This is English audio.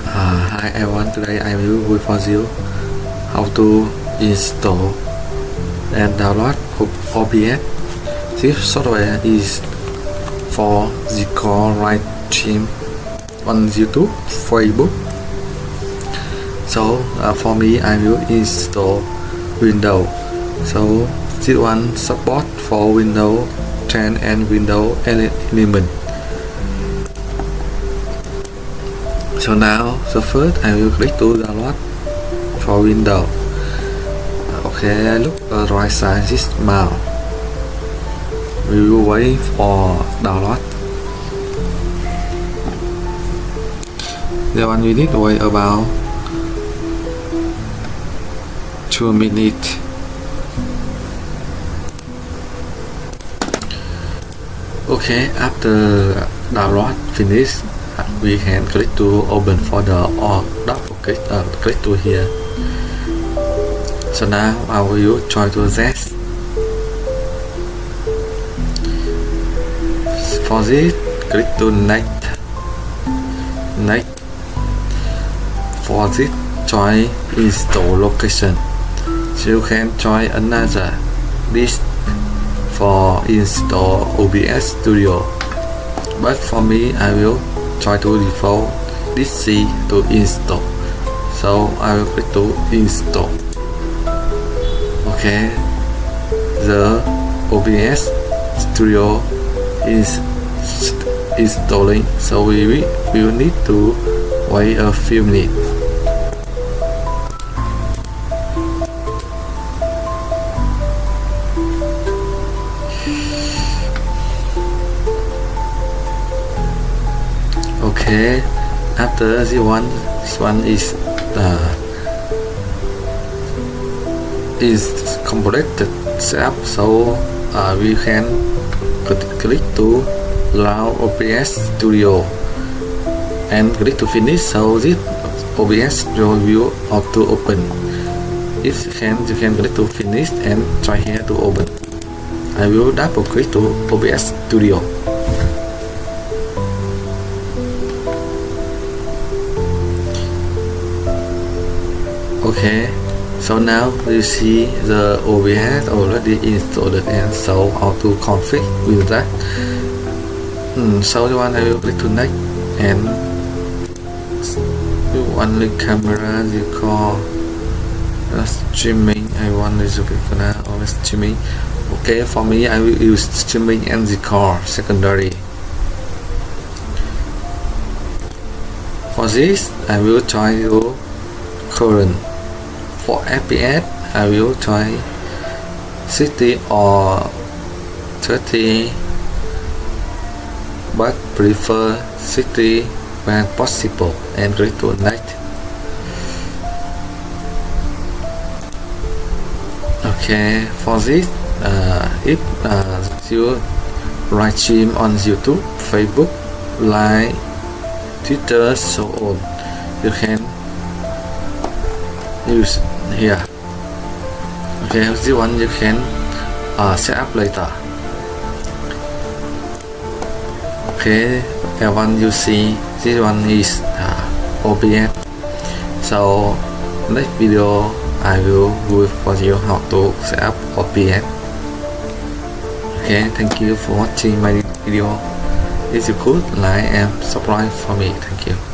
Hi everyone, today I will for you how to install and download OBS. This software is for record live stream on YouTube, Facebook. So for me, I will install Windows. So this one support for Windows 10 and Windows 11. So now, first I will click to download for Windows. Okay, look right side this mouse. We will wait for download. The one we need to wait about 2 minutes. Okay, after download finish, we can click to open folder or double click to here. So now I will try to access. For this, click to next. For this, try install location. So you can try another list for install OBS Studio. But for me, I will try to default this C to install. So I will click to install. Okay, the OBS Studio is installing, so we will need to wait a few minutes. Okay, after this one is completed setup, so we can click to allow OBS Studio and click to finish. So this OBS Studio will auto open. If you can click to finish and try here to open. I will double click to OBS Studio. Okay, so now you see the OBS already installed and so how to config with that. So the one I will click to next and only camera record streaming. I want to click on streaming. Okay, for me I will use streaming and record secondary. For this I will try to current. For FPS, I will try 60 or 30, but prefer 60 when possible, and click to next. Okay, for this, if you live stream on YouTube, Facebook, Line, Twitter, so on, you can use here. Okay, this one you can set up later. Okay, the one you see, this one is OBS. So next video I will do for you how to set up OBS. Okay, thank you for watching my video. If you could like and subscribe for me, thank you.